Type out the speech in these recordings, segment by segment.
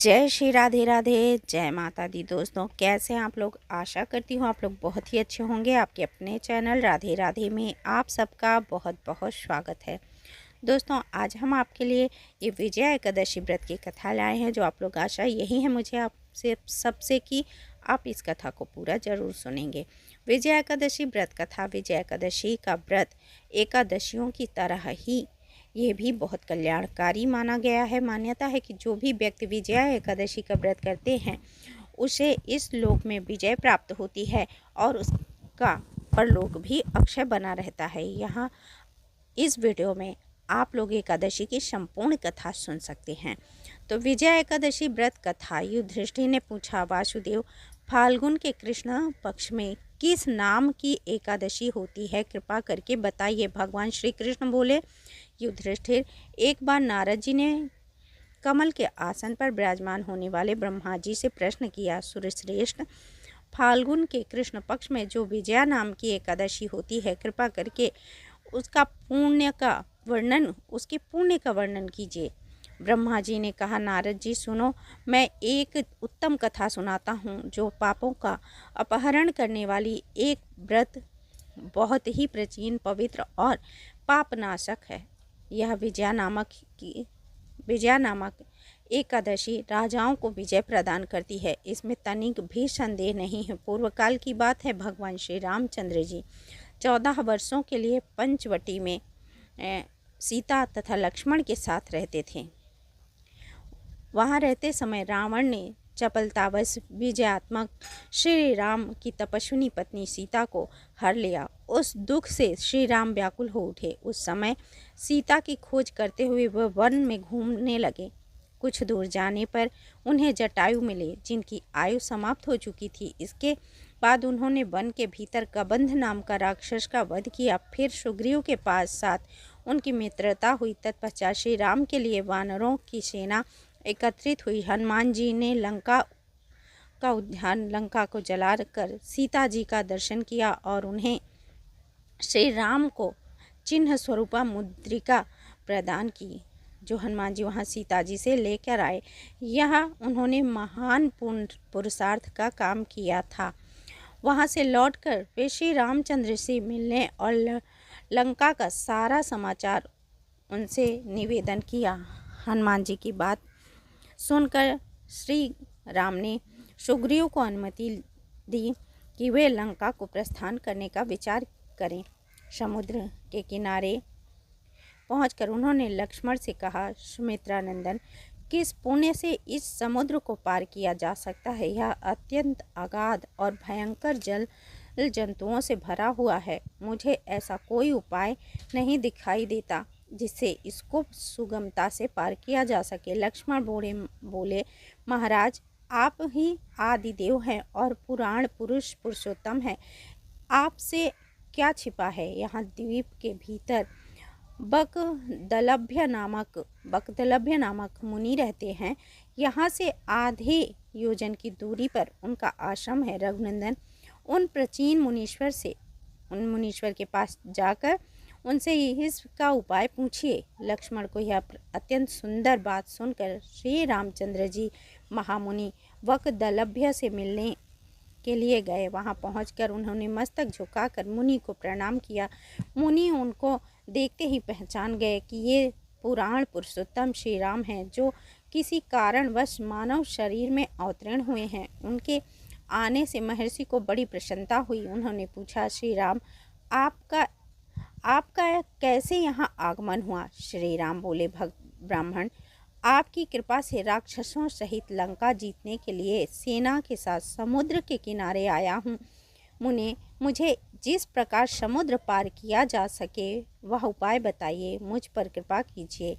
जय श्री राधे राधे, जय माता दी। दोस्तों, कैसे हैं आप लोग? आशा करती हूँ आप लोग बहुत ही अच्छे होंगे। आपके अपने चैनल राधे राधे में आप सबका बहुत बहुत स्वागत है। दोस्तों, आज हम आपके लिए ये विजया एकादशी व्रत की कथा लाए हैं, जो आप लोग आशा यही है मुझे आपसे सबसे कि आप इस कथा को पूरा ज़रूर सुनेंगे। विजया एकादशी व्रत कथा। विजया एकादशी का व्रत एकादशियों की तरह ही ये भी बहुत कल्याणकारी माना गया है। मान्यता है कि जो भी व्यक्ति विजया एकादशी का व्रत करते हैं उसे इस लोक में विजय प्राप्त होती है और उसका परलोक भी अक्षय बना रहता है। यहाँ इस वीडियो में आप लोग एकादशी की संपूर्ण कथा सुन सकते हैं। तो विजया एकादशी व्रत कथा। युधिष्ठिर ने पूछा, वासुदेव, फाल्गुन के कृष्ण पक्ष में किस नाम की एकादशी होती है? कृपा करके बताइए। भगवान श्री कृष्ण बोले, युधिष्ठिर, एक बार नारद जी ने कमल के आसन पर विराजमान होने वाले ब्रह्मा जी से प्रश्न किया, सूर्यश्रेष्ठ, फाल्गुन के कृष्ण पक्ष में जो विजया नाम की एकादशी होती है, कृपा करके उसके पुण्य का वर्णन कीजिए। ब्रह्मा जी ने कहा, नारद जी सुनो, मैं एक उत्तम कथा सुनाता हूँ जो पापों का अपहरण करने वाली एक व्रत बहुत ही प्राचीन, पवित्र और पापनाशक है। यह विजया नामक एकादशी राजाओं को विजय प्रदान करती है, इसमें तनिक भी संदेह नहीं है। पूर्व काल की बात है। भगवान श्री रामचंद्र जी 14 वर्षों के लिए पंचवटी में सीता तथा लक्ष्मण के साथ रहते थे। वहाँ रहते समय रावण ने चपलतावश विजयात्मक श्री राम की तपस्विनी पत्नी सीता को हर लिया। उस दुख से श्री राम व्याकुल हो उठे। उस समय सीता की खोज करते हुए वह वन में घूमने लगे। कुछ दूर जाने पर उन्हें जटायु मिले, जिनकी आयु समाप्त हो चुकी थी। इसके बाद उन्होंने वन के भीतर कबंध नाम का राक्षस का वध किया। फिर सुग्रीव के पास साथ उनकी मित्रता हुई। तत्पश्चात श्री राम के लिए वानरों की सेना एकत्रित हुई। हनुमान जी ने लंका को जलाकर सीता जी का दर्शन किया और उन्हें श्री राम को चिन्ह स्वरूपा मुद्रिका प्रदान की, जो हनुमान जी वहाँ सीता जी से लेकर आए। यह उन्होंने महान पुरुषार्थ का काम किया था। वहाँ से लौटकर वे श्री रामचंद्र से मिलने और लंका का सारा समाचार उनसे निवेदन किया। हनुमान जी की बात सुनकर श्री राम ने सुग्रीव को अनुमति दी कि वे लंका को प्रस्थान करने का विचार करें। समुद्र के किनारे पहुंचकर उन्होंने लक्ष्मण से कहा, सुमित्रा नंदन, किस पुण्य से इस समुद्र को पार किया जा सकता है? यह अत्यंत अगाध और भयंकर जल जंतुओं से भरा हुआ है। मुझे ऐसा कोई उपाय नहीं दिखाई देता जिससे इसको सुगमता से पार किया जा सके। लक्ष्मण बोले, महाराज, आप ही आदि देव हैं और पुराण पुरुषोत्तम हैं। आपसे क्या छिपा है? यहाँ द्वीप के भीतर बकदलभ्य नामक मुनि रहते हैं। यहाँ से आधे योजन की दूरी पर उनका आश्रम है। रघुनंदन, उन मुनीश्वर के पास जाकर उनसे इसका उपाय पूछिए। लक्ष्मण को यह अत्यंत सुंदर बात सुनकर श्री रामचंद्र जी महामुनि बकदलभ्य से मिलने के लिए गए। वहां पहुंचकर उन्होंने मस्तक झुकाकर मुनि को प्रणाम किया। मुनि उनको देखते ही पहचान गए कि ये पुराण पुरुषोत्तम श्री राम हैं, जो किसी कारणवश मानव शरीर में अवतीर्ण हुए हैं। उनके आने से महर्षि को बड़ी प्रसन्नता हुई। उन्होंने पूछा, श्री राम, आपका कैसे यहाँ आगमन हुआ? श्री राम बोले, ब्राह्मण, आपकी कृपा से राक्षसों सहित लंका जीतने के लिए सेना के साथ समुद्र के किनारे आया हूँ। मुझे जिस प्रकार समुद्र पार किया जा सके वह उपाय बताइए, मुझ पर कृपा कीजिए।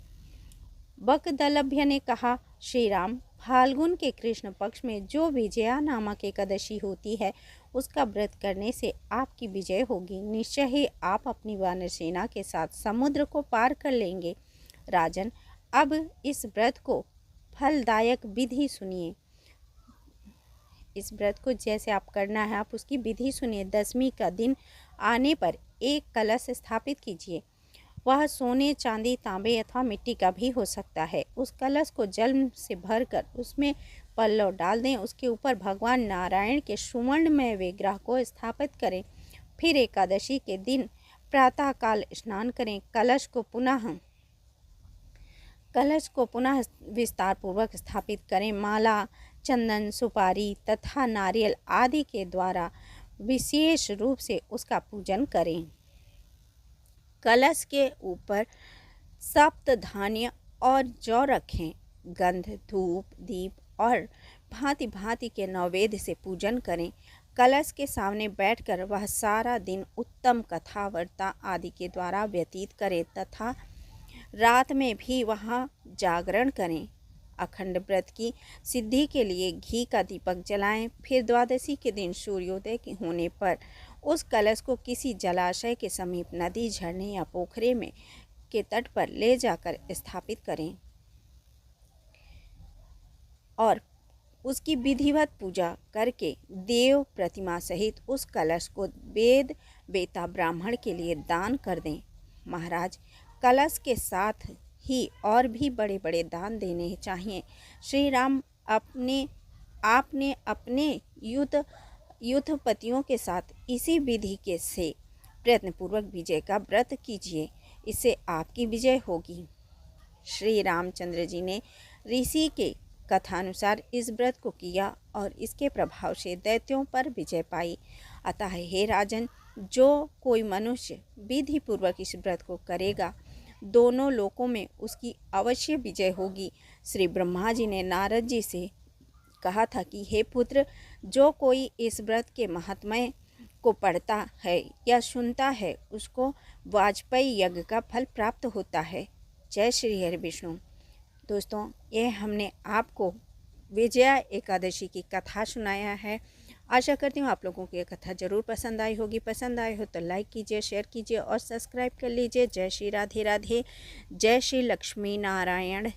बकदलभ्य ने कहा, श्री राम, फाल्गुन के कृष्ण पक्ष में जो विजया नामक एकादशी होती है, उसका व्रत करने से आपकी विजय होगी। निश्चय ही आप अपनी वानर सेना के साथ समुद्र को पार कर लेंगे। राजन, अब इस व्रत को फलदायक विधि सुनिए। इस व्रत को जैसे आप करना है, आप उसकी विधि सुनिए। 10वीं का दिन आने पर एक कलश स्थापित कीजिए वह सोने, चांदी, तांबे अथवा मिट्टी का भी हो सकता है। उस कलश को जल से भरकर उसमें पल्लव डाल दें। उसके ऊपर भगवान नारायण के सुवर्णमय विग्रह को स्थापित करें। फिर एकादशी के दिन प्रातःकाल स्नान करें। कलश को पुनः विस्तार पूर्वक स्थापित करें। माला, चंदन, सुपारी तथा नारियल आदि के द्वारा विशेष रूप से उसका पूजन करें। कलश के ऊपर सप्त धान्य और जौ रखें। गंध, धूप, दीप और भांति भांति के नैवेद्य से पूजन करें। कलश के सामने बैठकर वह सारा दिन उत्तम कथा वार्ता आदि के द्वारा व्यतीत करें तथा रात में भी वहाँ जागरण करें। अखंड व्रत की सिद्धि के लिए घी का दीपक जलाएं। फिर द्वादशी के दिन सूर्योदय के होने पर उस कलश को किसी जलाशय के समीप, नदी, झरने या पोखरे में के तट पर ले जाकर स्थापित करें और उसकी विधिवत पूजा करके देव प्रतिमा सहित उस कलश को वेद वेता ब्राह्मण के लिए दान कर दें। महाराज, कलश के साथ ही और भी बड़े बड़े दान देने चाहिए। श्री राम आपने अपने युद्धपतियों के साथ इसी विधि के से प्रयत्नपूर्वक विजय का व्रत कीजिए, इससे आपकी विजय होगी। श्री रामचंद्र जी ने ऋषि के कथानुसार इस व्रत को किया और इसके प्रभाव से दैत्यों पर विजय पाई। अतः हे राजन, जो कोई मनुष्य विधि पूर्वक इस व्रत को करेगा, दोनों लोकों में उसकी अवश्य विजय होगी। श्री ब्रह्मा जी ने नारद जी से कहा था कि हे पुत्र, जो कोई इस व्रत के महात्म्य को पढ़ता है या सुनता है, उसको वाजपेयी यज्ञ का फल प्राप्त होता है। जय श्री हरि विष्णु। दोस्तों, यह हमने आपको विजया एकादशी की कथा सुनाया है। आशा करती हूँ आप लोगों को ये कथा ज़रूर पसंद आई होगी। पसंद आई हो तो लाइक कीजिए, शेयर कीजिए और सब्सक्राइब कर लीजिए। जय श्री राधे राधे। जय श्री लक्ष्मी नारायण।